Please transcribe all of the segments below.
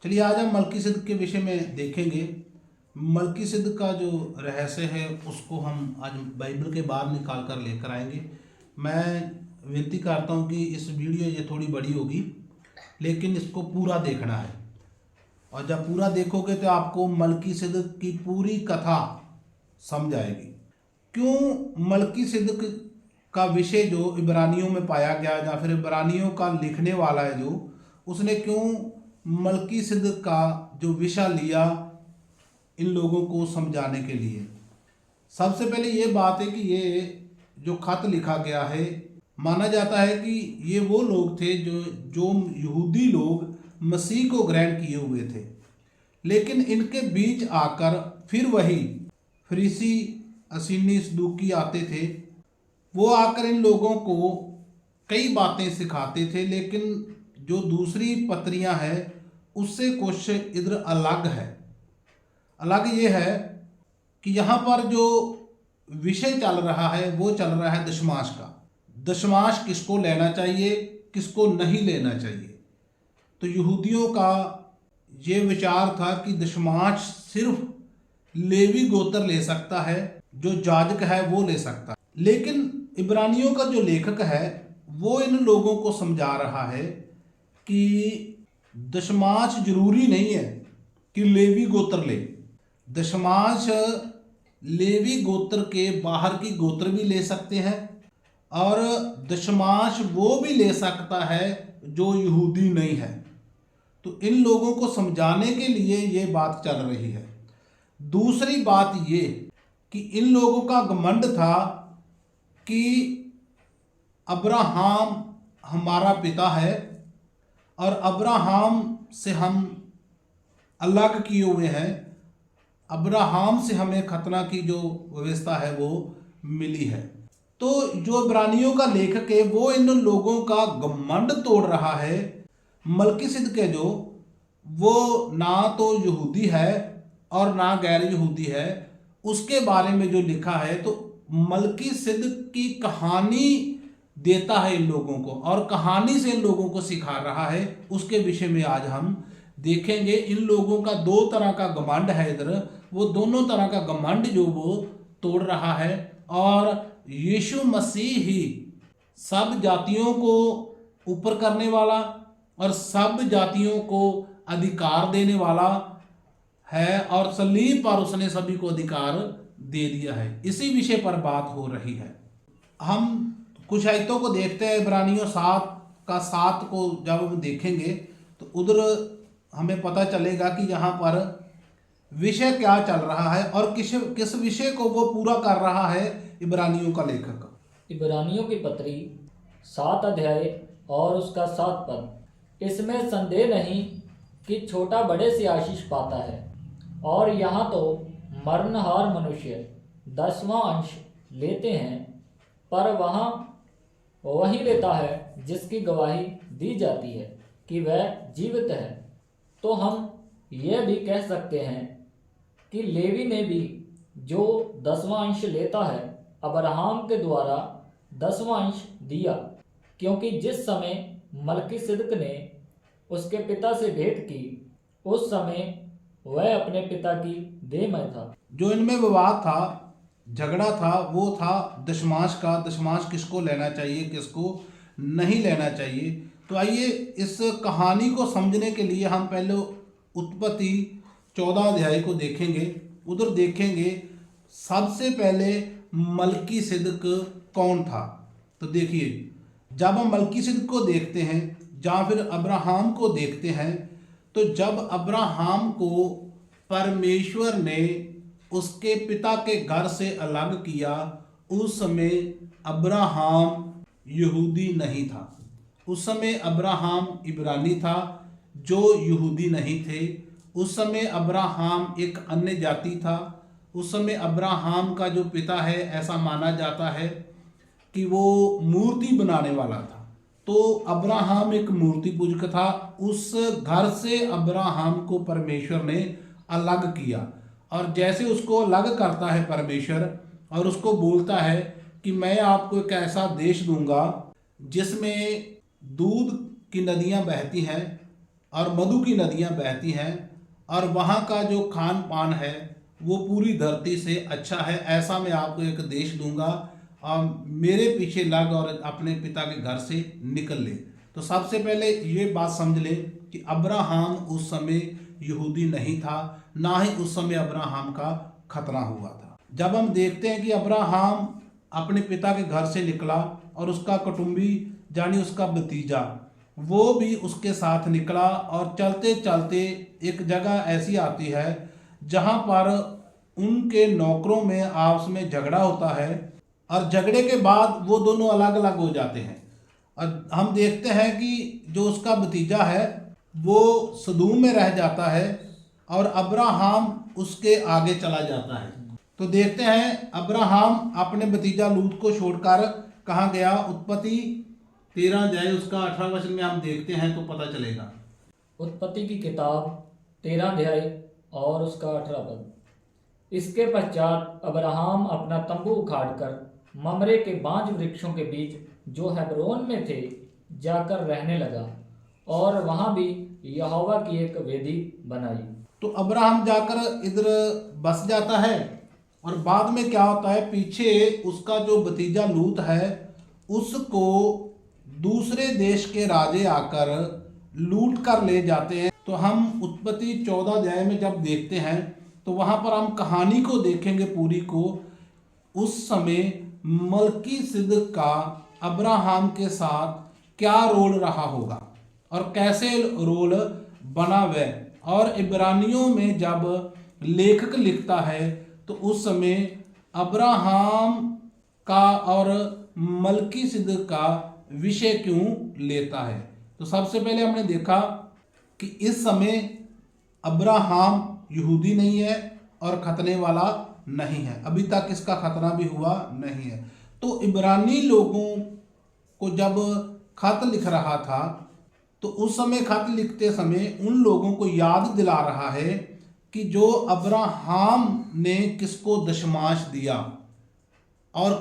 चलिए आज हम मलकीसिद्क के विषय में देखेंगे। मलकीसिद्क का जो रहस्य है उसको हम आज बाइबल के बाहर निकाल कर लेकर आएंगे। मैं विनती करता हूँ कि इस वीडियो ये थोड़ी बड़ी होगी, लेकिन इसको पूरा देखना है। और जब पूरा देखोगे तो आपको मलकीसिद्क की पूरी कथा समझ आएगी। क्यों मलकीसिद्क का विषय जो इब्रानियों में पाया गया, या फिर इब्रानियों का लिखने वाला है जो उसने क्यों मलकीसिद्क का जो विषय लिया इन लोगों को समझाने के लिए। सबसे पहले ये बात है कि ये जो खत लिखा गया है, माना जाता है कि ये वो लोग थे जो यहूदी लोग मसीह को ग्रहण किए हुए थे, लेकिन इनके बीच आकर फिर वही फरीसी असीनी सदूकी आते थे। वो आकर इन लोगों को कई बातें सिखाते थे, लेकिन जो दूसरी पत्रियां हैं उससे कुछ इधर अलग है। अलग ये है कि यहाँ पर जो विषय चल रहा है वो चल रहा है दशमांश का। दशमांश किसको लेना चाहिए, किसको नहीं लेना चाहिए। तो यहूदियों का ये विचार था कि दशमांश सिर्फ लेवी गोत्र ले सकता है, जो याजक है वो ले सकता है। लेकिन इब्रानियों का जो लेखक है वो इन लोगों को समझा रहा है कि दशमांश जरूरी नहीं है कि लेवी गोत्र ले। दशमांश लेवी गोत्र के बाहर की गोत्र भी ले सकते हैं, और दशमांश वो भी ले सकता है जो यहूदी नहीं है। तो इन लोगों को समझाने के लिए ये बात चल रही है। दूसरी बात ये कि इन लोगों का घमंड था कि अब्राहम हमारा पिता है और अब्राहम से हम अलग किए हुए हैं। अब्राहम से हमें खतना की जो व्यवस्था है वो मिली है। तो जो इब्रानियों का लेखक है वो इन लोगों का घमंड तोड़ रहा है। मलकीसिद्क है जो वो ना तो यहूदी है और ना गैर यहूदी है, उसके बारे में जो लिखा है, तो मलकीसिद्क की कहानी देता है इन लोगों को और कहानी से इन लोगों को सिखा रहा है। उसके विषय में आज हम देखेंगे। इन लोगों का दो तरह का घमंड है इधर, वो दोनों तरह का घमंड जो वो तोड़ रहा है। और यीशु मसीह ही सब जातियों को ऊपर करने वाला और सब जातियों को अधिकार देने वाला है, और सलीब पर उसने सभी को अधिकार दे दिया है। इसी विषय पर बात हो रही है। हम कुछ आयतों को देखते हैं। इब्रानियों 7 को जब हम देखेंगे तो उधर हमें पता चलेगा कि यहाँ पर विषय क्या चल रहा है और किस विषय को वो पूरा कर रहा है इब्रानियों का लेखक। इब्रानियों की पत्री 7 अध्याय और उसका 7 पद। इसमें संदेह नहीं कि छोटा बड़े से आशीष पाता है, और यहाँ तो मरणहार मनुष्य 10वां अंश लेते हैं, पर वहाँ वही लेता है जिसकी गवाही दी जाती है कि वह जीवित है। तो हम यह भी कह सकते हैं कि लेवी ने भी जो 10वां अंश लेता है अब्राहम के द्वारा 10वां अंश दिया, क्योंकि जिस समय मलकीसिद्क ने उसके पिता से भेंट की उस समय वह अपने पिता की देह में था। जो इनमें विवाद था, झगड़ा था, वो था दशमांश का। दशमांश किसको लेना चाहिए, किसको नहीं लेना चाहिए। तो आइए इस कहानी को समझने के लिए हम पहले उत्पत्ति 14 अध्याय को देखेंगे। उधर देखेंगे सबसे पहले मलकीसिद्क कौन था। तो देखिए, जब हम मलकीसिद्क को देखते हैं या फिर अब्राहम को देखते हैं, तो जब अब्राहम को परमेश्वर ने उसके पिता के घर से अलग किया, उस समय अब्राहम यहूदी नहीं था। उस समय अब्राहम इब्रानी था जो यहूदी नहीं थे। उस समय अब्राहम एक अन्य जाति था। उस समय अब्राहम का जो पिता है, ऐसा माना जाता है कि वो मूर्ति बनाने वाला था। तो अब्राहम एक मूर्ति पूजक था। उस घर से अब्राहम को परमेश्वर ने अलग किया, और जैसे उसको अलग करता है परमेश्वर और उसको बोलता है कि मैं आपको एक ऐसा देश दूंगा जिसमें दूध की नदियां बहती हैं और मधु की नदियाँ बहती हैं और वहाँ का जो खान पान है वो पूरी धरती से अच्छा है। ऐसा मैं आपको एक देश दूंगा और मेरे पीछे लग और अपने पिता के घर से निकल ले। तो सबसे पहले ये बात समझ ले कि अब्राहम उस समय यहूदी नहीं था, ना ही उस समय अब्राहम का खतना हुआ था। जब हम देखते हैं कि अब्राहम अपने पिता के घर से निकला और उसका कुटुंबी यानी उसका भतीजा वो भी उसके साथ निकला और चलते चलते एक जगह ऐसी आती है जहाँ पर उनके नौकरों में आपस में झगड़ा होता है और झगड़े के बाद वो दोनों अलग अलग हो जाते हैं। और हम देखते हैं कि जो उसका भतीजा है वो सदूम में रह जाता है और अब्राहम उसके आगे चला जाता है। तो देखते हैं अब्राहम अपने भतीजा लूत को छोड़कर कहाँ गया। उत्पत्ति 13 अध्याय उसका 18 वचन में हम देखते हैं तो पता चलेगा। उत्पत्ति की किताब 13 अध्याय और उसका 18 पद। इसके पश्चात अब्राहम अपना तंबू उखाड़कर ममरे के बांज वृक्षों के बीच जो हेब्रोन में थे जाकर रहने लगा और वहां भी यहोवा की एक वेदी बनाई। तो अब्राहम जाकर इधर बस जाता है और बाद में क्या होता है, पीछे उसका जो भतीजा लूत है उसको दूसरे देश के राजे आकर लूट कर ले जाते हैं। तो हम उत्पत्ति 14 अध्याय में जब देखते हैं तो वहां पर हम कहानी को देखेंगे पूरी को। उस समय मलकीसिदक का अब्राहम के साथ क्या रोल रहा होगा और कैसे रोल बना वह। और इब्रानियों में जब लेखक लिखता है तो उस समय अब्राहम का और मलकीसिदक का विषय क्यों लेता है। तो सबसे पहले हमने देखा कि इस समय अब्राहम यहूदी नहीं है और खतने वाला नहीं है, अभी तक इसका खतना भी हुआ नहीं है। तो इब्रानी लोगों को जब खत लिख रहा था तो उस समय खत लिखते समय उन लोगों को याद दिला रहा है कि जो अब्राहम ने किसको दशमांश दिया और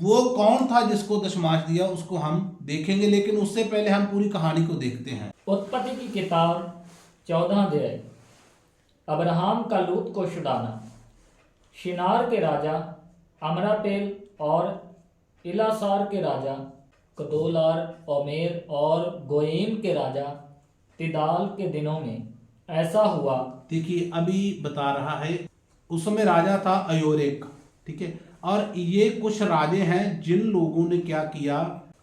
वो कौन था जिसको दशमांश दिया उसको हम देखेंगे। लेकिन उससे पहले हम पूरी कहानी को देखते हैं। उत्पत्ति की किताब 14 अध्याय। अब्राहम का लूत को छुड़ाना। शिनार के राजा अमरापेल और इलासार के राजा कदोलार ओमेर और गोइम के राजा तिदाल के दिनों में ऐसा हुआ। देखिए अभी बता रहा है उस समय राजा था अयोरेक, ठीक है। और ये कुछ राजे हैं जिन लोगों ने क्या किया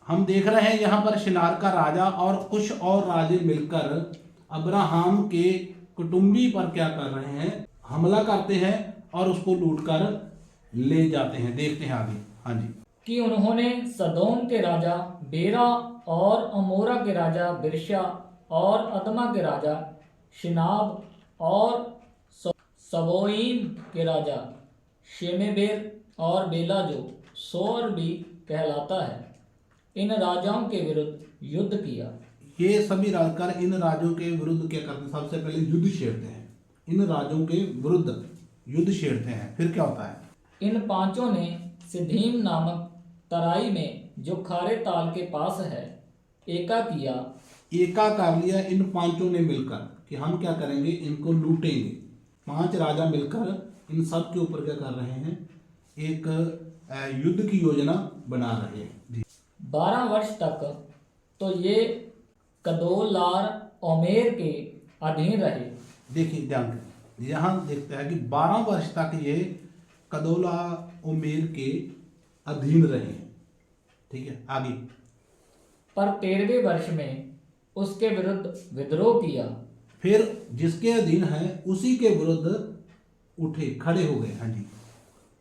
हम देख रहे हैं यहाँ पर। शिनार का राजा और कुछ और राजे मिलकर अब्राहम के कुटुंबी पर क्या कर रहे हैं, हमला करते हैं और उसको लूट कर ले जाते हैं। देखते हैं आगे। हाँ जी। कि उन्होंने सदोम के राजा बेरा और अमोरा के राजा बिरशा और अदमा के राजा शिनाब और सबोईम के राजा शेमेबेर और बेला जो सोर भी कहलाता है, इन राजाओं के विरुद्ध युद्ध किया। ये सभी राजकर इन राजों के विरुद्ध क्या करते हैं, सबसे पहले युद्ध छेड़ते हैं। इन राजों के विरुद्ध युद्ध छेड़ते हैं। फिर क्या होता है, इन पांचों ने सिद्धीम नामक तराई में जो खारे ताल के पास है एका किया। एका कर लिया इन पांचों ने मिलकर कि हम क्या करेंगे, इनको लूटेंगे। 5 राजा मिलकर इन सब के ऊपर क्या कर रहे हैं, एक युद्ध की योजना बना रहे हैं। 12 वर्ष तक तो ये कदोलार ओमेर के अधीन रहे। देखिए ध्यान दें, यहाँ देखते हैं कि 12 वर्ष तक ये कदोला ओमेर के अधीन रहे। ठीक है, आगे। पर 13वें वर्ष में उसके विरुद्ध विद्रोह किया। फिर जिसके अधीन है उसी के विरुद्ध उठे, खड़े हो गए। हाँ जी।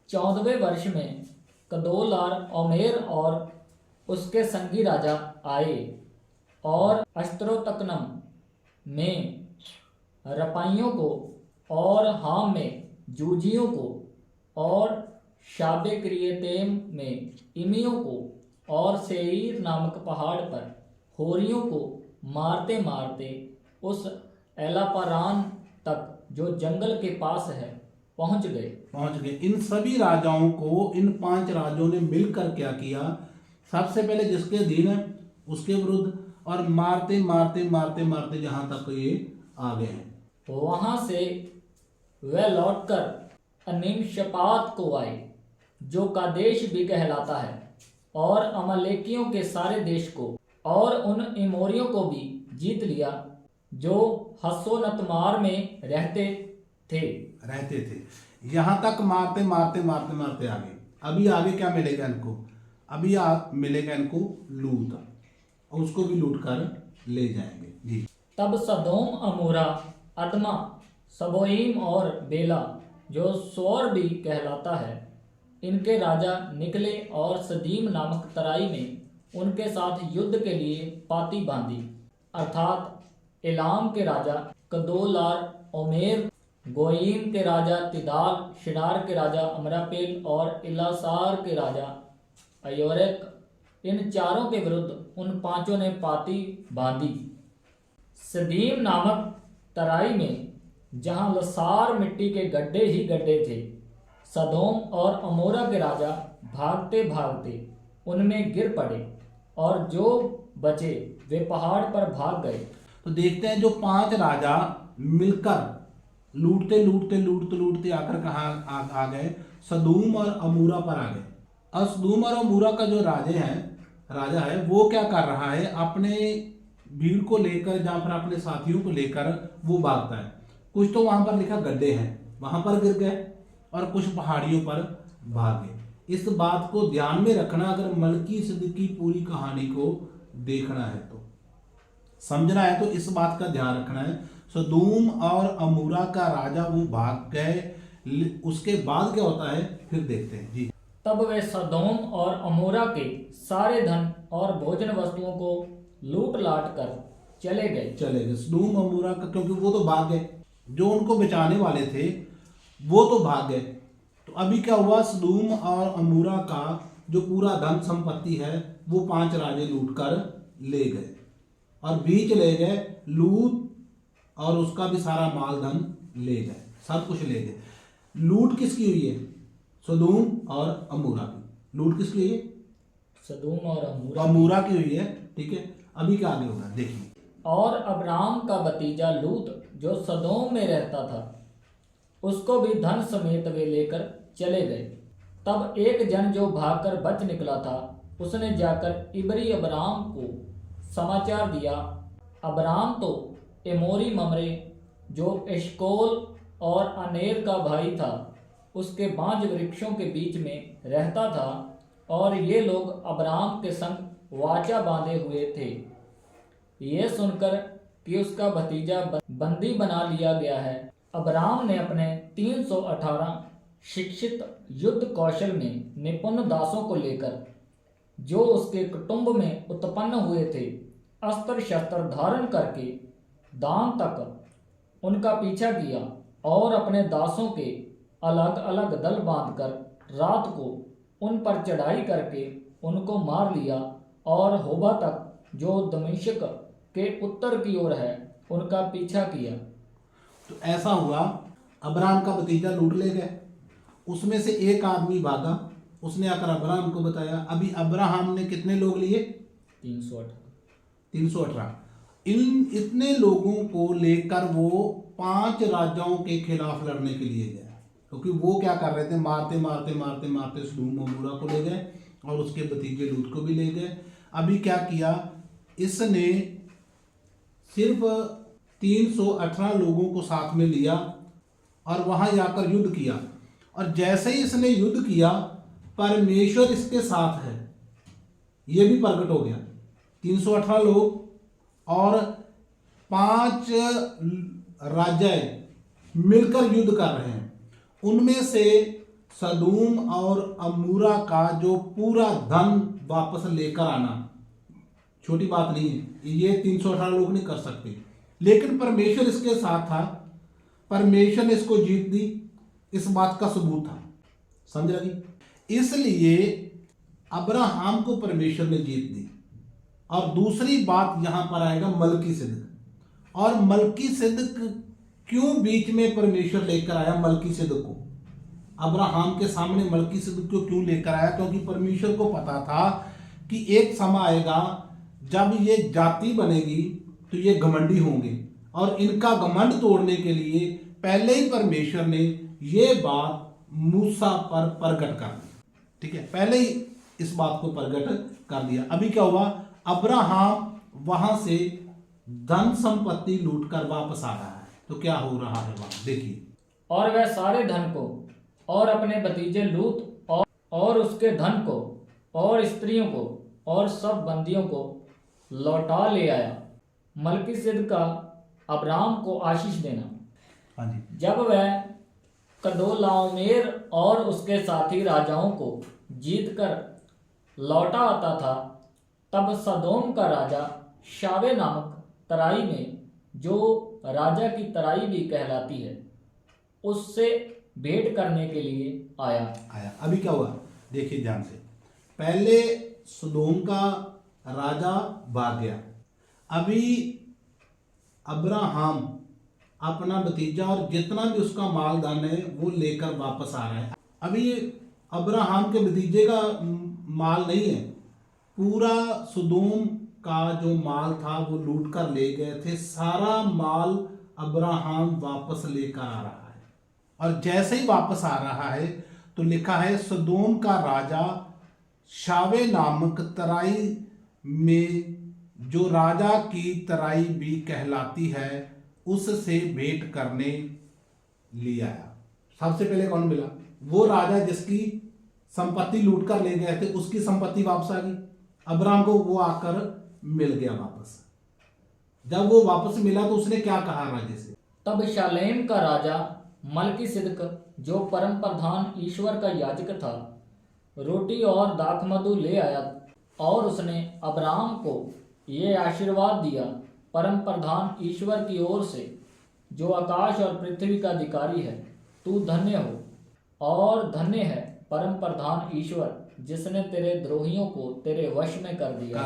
14वें वर्ष में कदोलार ओमेर और उसके संगी राजा आए और अश्तरोतकनम में रपाइयों को और हाम में जूजियों को और शाबे क्रियतेम में इमियों को और सेईर नामक पहाड़ पर होरियों को मारते मारते उस एलापारान तक जो जंगल के पास है पहुंच गए। इन सभी राजाओं को इन 5 राजाओं ने मिलकर क्या किया, सबसे पहले जिसके अधीन है उसके विरुद्ध और मारते मारते मारते मारते जहाँ तक ये आ गए हैं। वहां से वे लौटकर अनिमशपात को आए, जो कादेश भी कहलाता है, और अमलेकियों के सारे देश को और उन इमोरियों को भी जीत लिया, जो हसोनतमार में रहते थे। यहाँ तक मारते मारते मारते मारते आगे। अभी आगे क्या मिलेगा इनको? अभी मिलेगा इनको लूत, और उसको भी लूट कर ले जाएंगे जी। तब सदोम, अमोरा, अदमा, सबोईम और बेला, जो सोर भी कहलाता है, इनके राजा निकले और सदीम नामक तराई में उनके साथ युद्ध के लिए पाती बांधी, अर्थात एलाम के राजा कदोलार ओमेर, गोयीम के राजा तिदाल, शिनार के राजा अमरापेल और इलासार के राजा अयोरेक, इन चारों के विरुद्ध उन पांचों ने पाती बांधी। सदीम नामक तराई में, जहां लसार मिट्टी के गड्ढे ही गड्ढे थे, सदोम और अमोरा के राजा भागते भागते उनमें गिर पड़े, और जो बचे वे पहाड़ पर भाग गए। तो देखते हैं जो 5 राजा मिलकर लूटते लूटते लूटते लूटते आकर कहाँ आ गए? सदूम और अमूरा पर आ गए। और सदूम और अमूरा का जो राजा है वो क्या कर रहा है? अपने भीड़ को लेकर, जहाँ पर अपने साथियों को लेकर वो भागता है। कुछ तो वहां पर लिखा गड्ढे हैं, वहां पर गिर गए, और कुछ पहाड़ियों पर भाग गए। इस बात को ध्यान में रखना, अगर मलकीसिदक की पूरी कहानी को देखना है तो, समझना है तो इस बात का ध्यान रखना है। सदूम और अमूरा का राजा वो भाग गए। उसके बाद क्या होता है फिर देखते हैं जी। तब वे सदोम और अमोरा के सारे धन और भोजन वस्तुओं को लूट लाट कर चले गए। सदूम अमूरा का, क्योंकि वो तो भाग गए, जो उनको बचाने वाले थे वो तो भाग गए। तो अभी क्या हुआ? सदूम और अमूरा का जो पूरा धन संपत्ति है वो 5 राजे लूट कर ले गए, और बीच ले गए लूत, और उसका भी सारा माल धन ले गए, सब कुछ ले गए। लूट किसकी हुई है? सदूम और अमूरा की। लूट किसकी हुई है? सदोम और अमूरा की हुई है। ठीक है, अभी क्या आगे होगा देखिए। और अब्राम का भतीजा लूत, जो सदोम में रहता था, उसको भी धन समेत वे लेकर चले गए। तब एक जन जो भागकर बच निकला था, उसने जाकर इब्री अब्राम को समाचार दिया। अब्राम तो एमोरी ममरे, जो एशकोल और अनेर का भाई था, उसके 5 वृक्षों के बीच में रहता था, और ये लोग अब्राम के संग वाचा बांधे हुए थे। ये सुनकर कि उसका भतीजा बंदी बना लिया गया है, अब्राम ने अपने 318 शिक्षित युद्ध कौशल में निपुण दासों को लेकर, जो उसके कुटुंब में उत्पन्न हुए थे, अस्त्र शस्त्र धारण करके दान तक उनका पीछा किया, और अपने दासों के अलग अलग दल बांधकर रात को उन पर चढ़ाई करके उनको मार लिया, और होबा तक जो दमिश्क के उत्तर की ओर है उनका पीछा किया। तो ऐसा हुआ, अब्राम का भतीजा लूट ले गए। उसमें से एक आदमी भागा, उसने आकर अब्राहम को बताया। अभी अब्राहम ने कितने लोग लिए? 318। इतने लोगों को लेकर वो 5 राजाओं के खिलाफ लड़ने के लिए गया, क्योंकि वो क्या कर रहे थे? मारते मारते मारते मारते सदूम अमूरा को ले गए, और उसके भतीजे लूत को भी ले गए। अभी क्या किया इसने? सिर्फ 318 लोगों को साथ में लिया, और वहां जाकर युद्ध किया। और जैसे ही इसने युद्ध किया, परमेश्वर इसके साथ है, ये भी प्रकट हो गया। 318 लोग और 5 राजा मिलकर युद्ध कर रहे हैं। उनमें से सदूम और अमूरा का जो पूरा धन वापस लेकर आना छोटी बात नहीं है, ये 318 लोग नहीं कर सकते, लेकिन परमेश्वर इसके साथ था। परमेश्वर ने इसको जीत दी, इस बात का सबूत था। समझ लगी? इसलिए अब्राहम को परमेश्वर ने जीत दी। और दूसरी बात यहां पर आएगा मलकीसिदक। और मलकीसिदक क्यों बीच में परमेश्वर लेकर आया मलकीसिदक को? अब्राहम के सामने मलकीसिदक को क्यों लेकर आया? क्योंकि परमेश्वर को पता था कि एक समय आएगा जब ये जाति बनेगी तो ये घमंडी होंगे, और इनका घमंड तोड़ने के लिए पहले ही परमेश्वर ने ये बात मूसा पर प्रकट कर दी। ठीक है, पहले ही इस बात को प्रकट कर दिया। अभी क्या हुआ, अब्राहम वहां से धन संपत्ति लूट कर वापस आ रहा है। तो क्या हो रहा है वहां देखिए। और वह सारे धन को और अपने भतीजे लूत और उसके धन को और स्त्रियों को और सब बंदियों को लौटा ले आया। मलकीसिदक का अब्राम को आशीष देना। हाँ जी, जब वह कदोलाओमेर और उसके साथी राजाओं को जीतकर लौटा आता था, तब सदोम का राजा शावे नामक तराई में, जो राजा की तराई भी कहलाती है, उससे भेंट करने के लिए आया। अभी क्या हुआ देखिए ध्यान से। पहले सदोम का राजा भाग गया। अभी अब्राहम अपना भतीजा और जितना भी उसका मालदान है वो लेकर वापस आ रहा है। अभी अब्राहम के भतीजे का माल नहीं है, पूरा सदोम का जो माल था वो लूट कर ले गए थे। सारा माल अब्राहम वापस लेकर आ रहा है, और जैसे ही वापस आ रहा है तो लिखा है सदोम का राजा शावे नामक तराई में, जो राजा की तराई भी कहलाती है, उससे भेंट करने ले आया। सबसे पहले कौन मिला? वो राजा जिसकी संपत्ति लूट कर ले गए थे, उसकी संपत्ति वापस आ गई। अब्राहम को वो आकर मिल गया वापस। जब वो वापस मिला तो उसने क्या कहा राजे से? तब शालेम का राजा मलकीसिदक, जो परम प्रधान ईश्वर का याजक था, रोटी और दाखमधु ले आया, और उसने अब्राम को ये आशीर्वाद दिया, परम प्रधान ईश्वर की ओर से, जो आकाश और पृथ्वी का अधिकारी है, तू धन्य हो और धन्य है परम प्रधान ईश्वर, जिसने तेरे द्रोहियों को तेरे वश में कर दिया।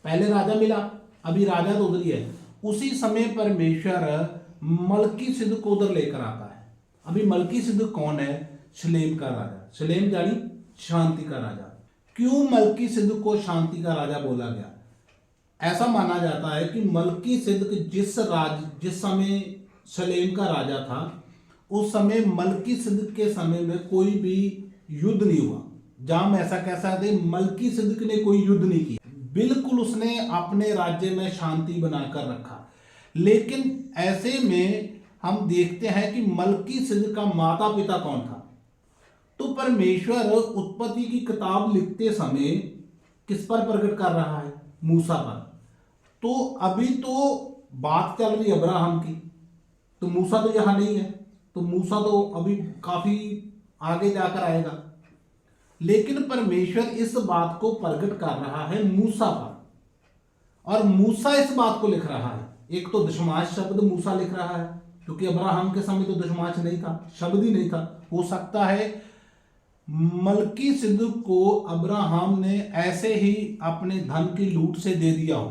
पहले राजा मिला, अभी राजा तो उधर ही है। उसी समय परमेश्वर मलकीसिदक को उधर लेकर आता है। अभी मलकीसिदक कौन है? शलेम का राजा। शलेम यानी शांति का राजा। क्यों मलकीसिदक को शांति का राजा बोला गया? ऐसा माना जाता है कि मलकीसिदक जिस समय शलेम का राजा था, उस समय मलकीसिदक के समय में कोई भी युद्ध नहीं हुआ। जहां हम ऐसा कह सकते हैं मलकीसिदक ने कोई युद्ध नहीं किया, बिल्कुल उसने अपने राज्य में शांति बनाकर रखा। लेकिन ऐसे में हम देखते हैं कि मलकीसिदक का माता पिता कौन था? तो परमेश्वर उत्पत्ति की किताब लिखते समय किस पर प्रकट कर रहा है? मूसा पर। तो अभी तो बात चल रही अब्राहम की, तो मूसा तो यहां नहीं है, तो मूसा तो अभी काफी आगे जाकर आएगा। लेकिन परमेश्वर इस बात को प्रकट कर रहा है मूसा पर, और मूसा इस बात को लिख रहा है। एक तो दशमांश शब्द मूसा लिख रहा है, क्योंकि अब्राहम के समय तो दशमांश नहीं था, शब्द ही नहीं था। हो सकता है मलकीसिदक को अब्राहम ने ऐसे ही अपने धन की लूट से दे दिया हो।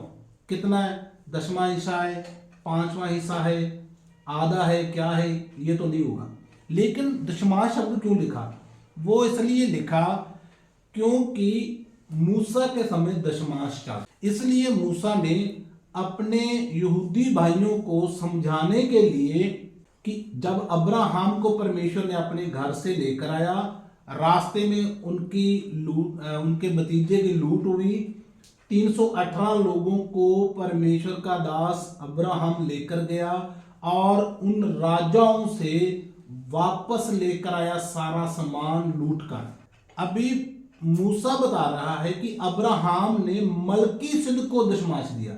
कितना है? 10वां हिस्सा है, 5वां हिस्सा है, आधा है, क्या है, ये तो नहीं होगा। लेकिन दशमांश शब्द क्यों लिखा? वो इसलिए लिखा क्योंकि मूसा के समय दशमांश था। इसलिए मूसा ने अपने यहूदी भाइयों को समझाने के लिए कि जब अब्राहम को परमेश्वर ने अपने घर से लेकर आया, रास्ते में उनके भतीजे की लूट हुई, 318 लोगों को परमेश्वर का दास अब्राहम लेकर गया और उन राजाओं से वापस लेकर आया सारा सामान लूट कर। अभी मूसा बता रहा है कि अब्राहम ने मलकीसिदक को दशमांश दिया।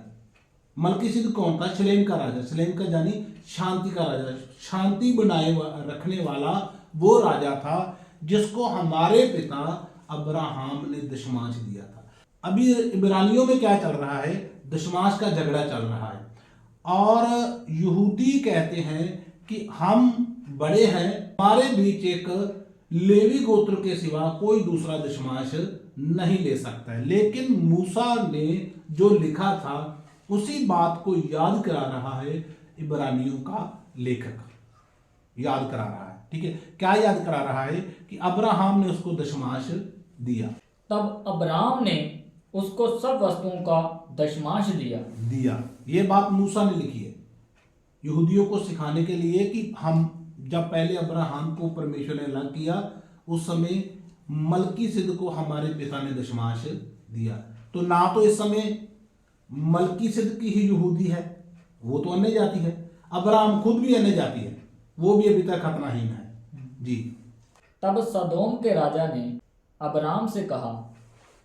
मलकीसिदक कौन था? शलेम का राजा। शलेम का यानी शांति का राजा, शांति बनाए रखने वाला वो राजा था जिसको हमारे पिता अब्राहम ने दशमांश दिया था। अभी इब्रानियों में क्या चल रहा है? दशमांश का झगड़ा चल रहा है, और यहूदी कहते हैं कि हम बड़े हैं, हमारे बीच एक लेवी गोत्र के सिवा कोई दूसरा दशमांश नहीं ले सकता है। लेकिन मूसा ने जो लिखा था उसी बात को याद करा रहा है इब्रानियों का लेखक, याद करा रहा है। ठीक है, क्या याद करा रहा है? कि अब्राहम ने उसको दशमांश दिया। तब अब्राम ने उसको सब वस्तुओं का दशमांश दिया। ये बात मूसा ने लिखी है यहूदियों को सिखाने के लिए कि हम जब पहले अब्राहम को परमेश्वर ने अलग किया उस समय मलकीसिदक को हमारे पिता ने दशमांश दिया। तो ना तो इस समय मलकीसिदक ही यहूदी है, वो तो अन्य जाति है। अब्राहम खुद भी अन्य जाति है, वो भी अभी तक खतनाहीन है जी। तब सदोम के राजा ने अब्राम से कहा,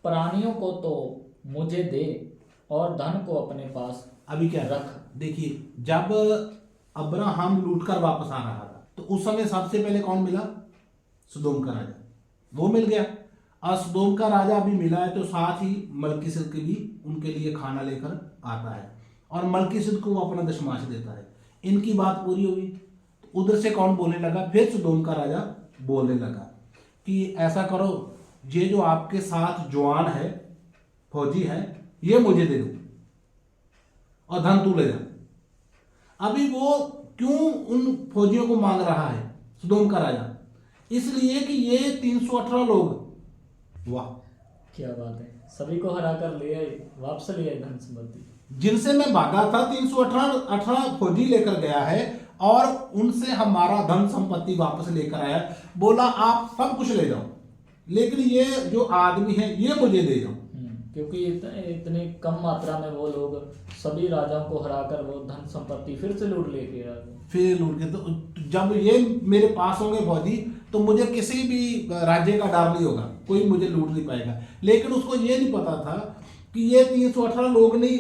प्राणियों को तो मुझे दे और धन को अपने पास अभी क्या रख। देखिए, जब अब्राहम लूटकर वापस आ रहा था तो उस समय सबसे पहले कौन मिला? सदोम का राजा, वो मिल गया। और सदोम का राजा अभी मिला है तो साथ ही मलकीसिदक भी उनके लिए खाना लेकर आता है और मलकीसिदक को वो अपना दशमांश देता है। इनकी बात पूरी हुई तो उधर से कौन बोलने लगा? फिर सदोम का राजा बोलने लगा कि ऐसा करो, ये जो आपके साथ जवान है, फौजी है, ये मुझे दे दो और धन तू ले जा। अभी वो क्यों उन फौजियों को मांग रहा है सदोम का राजा? इसलिए कि ये 318 लोग, वाह क्या बात है, सभी को हरा कर ले आए, वापस ले आए धन संपत्ति। जिनसे मैं भागा था 318 फौजी लेकर गया है और उनसे हमारा धन संपत्ति वापस लेकर आया। बोला आप सब कुछ ले जाओ, लेकिन ये जो आदमी है ये मुझे दे जाओ। क्योंकि इतनी कम मात्रा में वो लोग सभी राजाओं को हराकर वो धन संपत्ति फिर से लूट लेके आ गए। फिर लूट के तो जब ये मेरे पास होंगे फौजी तो मुझे किसी भी राज्य का डर नहीं होगा, कोई मुझे लूट नहीं पाएगा। लेकिन उसको ये नहीं पता था कि ये 318 लोग नहीं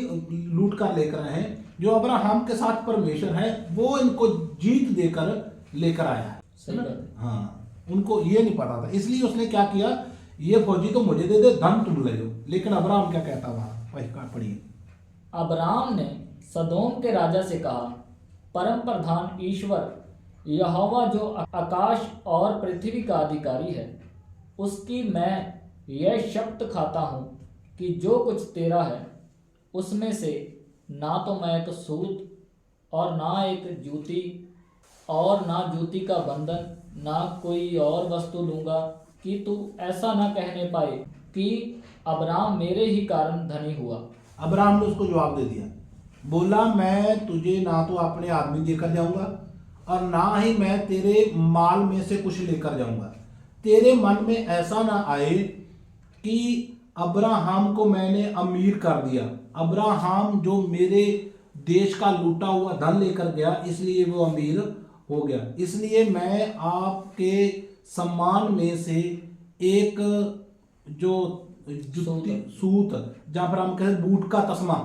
लूट कर लेकर आए हैं, जो अब्राहम के साथ परमेश्वर है वो इनको जीत देकर लेकर आया है। सही बात है। हाँ, उनको ये नहीं पता था, इसलिए उसने क्या किया, ये फौजी तो मुझे दे दे, धन तुम ले लो। लेकिन अब्राहम क्या कहता वहां पढ़िए। अब्राम ने सदोम के राजा से कहा, परम प्रधान ईश्वर यहोवा जो आकाश और पृथ्वी का अधिकारी है, उसकी मैं यह शपथ खाता हूँ कि जो कुछ तेरा है उसमें से ना तो मैं एक सूत और ना एक जूती और ना जूती का बंधन ना कोई और वस्तु लूंगा, कि तू ऐसा ना कहने पाए कि अब्राम मेरे ही कारण धनी हुआ। अब्राहम ने उसको जवाब दे दिया, बोला मैं तुझे ना तो अपने आदमी देकर जाऊंगा और ना ही मैं तेरे माल में से कुछ लेकर जाऊंगा। तेरे मन में ऐसा ना आए कि अब्राहम को मैंने अमीर कर दिया, अब्राहम जो मेरे देश का लूटा हुआ धन लेकर गया इसलिए वो अमीर हो गया। इसलिए मैं आपके सम्मान में से एक जो सूत जहां पर हम कहें बूट का तस्मा,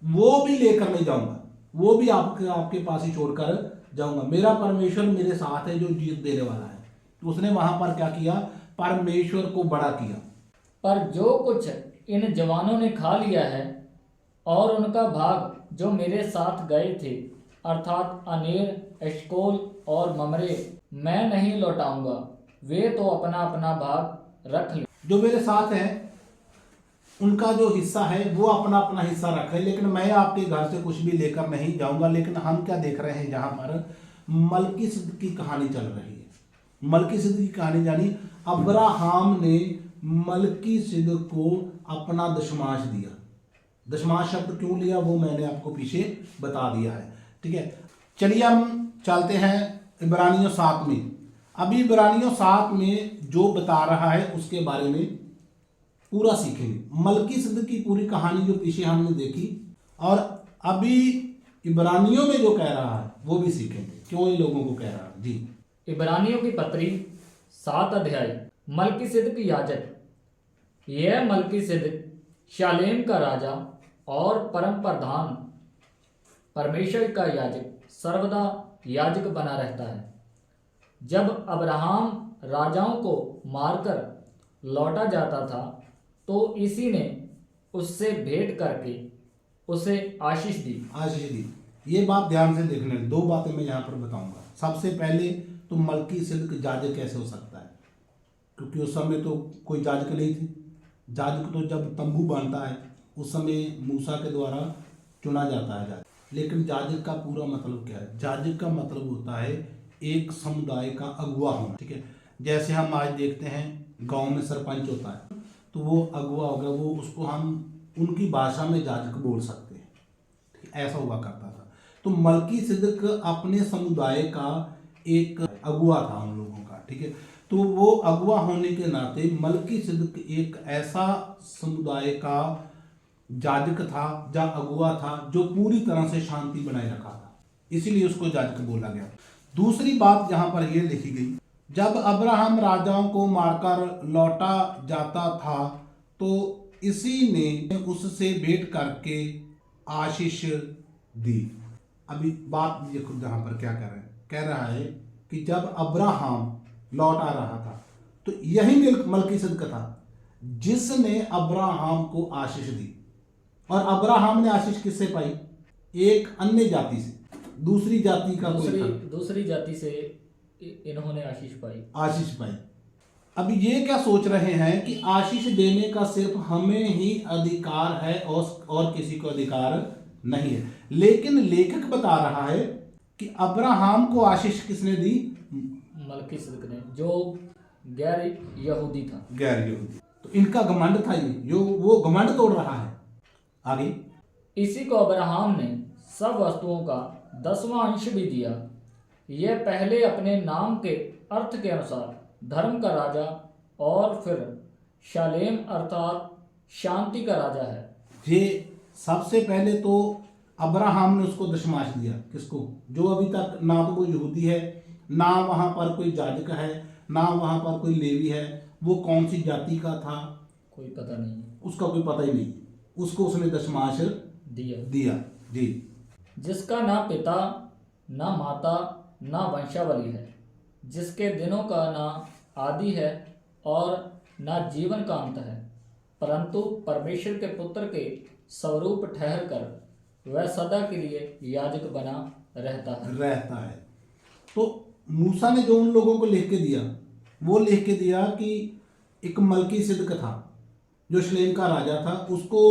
वो भी लेकर नहीं जाऊंगा, वो भी आपके पास ही छोड़कर जाऊंगा। मेरा परमेश्वर मेरे साथ है जो जीत देने वाला है। तो उसने वहां पर क्या किया, परमेश्वर को बड़ा किया। पर जो कुछ इन जवानों ने खा लिया है और उनका भाग जो मेरे साथ गए थे, अर्थात अनेर, एशकोल और ममरे, मैं नहीं लौटाऊंगा। वे तो अपना अपना भाग रख ले। जो मेरे साथ हैं उनका जो हिस्सा है वो अपना अपना हिस्सा रखे, लेकिन मैं आपके घर से कुछ भी लेकर नहीं जाऊंगा। लेकिन हम क्या देख रहे हैं, जहां पर मलकीसिदक की कहानी चल रही है। मलकीसिदक की कहानी जानी, अब्राहम ने मलकीसिदक को अपना दशमांश दिया। दशमांश शब्द क्यों लिया वो मैंने आपको पीछे बता दिया है, ठीक है। चलिए हम चलते हैं इब्रानियों 7 में। अभी इब्रानियों 7 में जो बता रहा है उसके बारे में पूरा सीखेंगे। मलकीसिदक की पूरी कहानी जो पीछे हमने देखी और अभी इब्रानियों में जो कह रहा है वो भी सीखेंगे, क्यों इन लोगों को कह रहा है जी। इब्रानियों की पत्री 7 अध्याय। मलकीसिदक याजक। यह मलकीसिदक शालेम का राजा और परम प्रधान परमेश्वर का याजक सर्वदा याजक बना रहता है। जब अब्राहम राजाओं को मारकर लौटा जाता था तो इसी ने उससे भेंट करके उसे आशीष दी। ये बात ध्यान से देखने, 2 बातें मैं यहाँ पर बताऊंगा। सबसे पहले तो मलकीसिदक याजक कैसे हो सकता है, क्योंकि उस समय तो कोई याजक नहीं थी। याजक तो जब तंबू बांधता है उस समय मूसा के द्वारा चुना जाता है याजक। लेकिन याजक का पूरा मतलब क्या है? याजक का मतलब होता है एक समुदाय का अगुवा होना, ठीक है। जैसे हम आज देखते हैं गांव में सरपंच होता है, तो वो अगुआ होगा, वो उसको हम उनकी भाषा में जाजक बोल सकते हैं। ठीक है, ऐसा हुआ करता था। तो मलकी सिद्क अपने समुदाय का एक अगुआ था उन लोगों का। ठीक है, तो वो अगुआ होने के नाते मलकी सिद्क एक ऐसा समुदाय का जाजक था या अगुआ था जो पूरी तरह से शांति बनाए रखा था, इसीलिए उसको जाजक बोला गया। दूसरी बात यहाँ पर यह लिखी गई, जब अब्राहम राजाओं को मारकर लौटा जाता था तो इसी ने उससे भेंट करके आशीष दी। अभी बात देखो यहाँ पर क्या कह रहा है कि जब अब्राहम लौट आ रहा था तो यही मलकीसिदक था जिसने अब्राहम को आशीष दी। और अब्राहम ने आशीष किससे पाई? एक अन्य जाति से, दूसरी जाति का कोई था, दूसरी जाति से इन्होंने आशीष पाई। अब ये क्या सोच रहे हैं कि आशीष देने का सिर्फ हमें ही अधिकार है और किसी को अधिकार नहीं है। लेकिन लेखक बता रहा है कि अब्राहम को आशीष किसने दी? मलकीसिदक ने, जो गैर यहूदी था। तो इनका घमंड था ये, वो घमंड तोड़ रहा है। आगे, इसी को अब्राहम ने सब वस्तुओं का 10वां अंश भी दिया। यह पहले अपने नाम के अर्थ के अनुसार धर्म का राजा और फिर शालेम अर्थात शांति का राजा है। ये सबसे पहले तो अब्राहम ने उसको दशमांश दिया। किसको? जो अभी तक ना तो कोई यहूदी है, ना वहाँ पर कोई जाजक है, ना वहाँ पर कोई लेवी है। वो कौन सी जाति का था कोई पता नहीं, उसका कोई पता ही नहीं। उसको उसने दशमांश दिया जी। जिसका ना पिता ना माता ना वंशावली है, जिसके दिनों का ना आदि है और ना जीवन का अंत है, परंतु परमेश्वर के पुत्र के स्वरूप ठहर कर वह सदा के लिए याजक बना रहता है। तो मूसा ने जो उन लोगों को लिख के दिया, वो लिख के दिया कि एक मलकीसिदक था जो शलेम का राजा था, उसको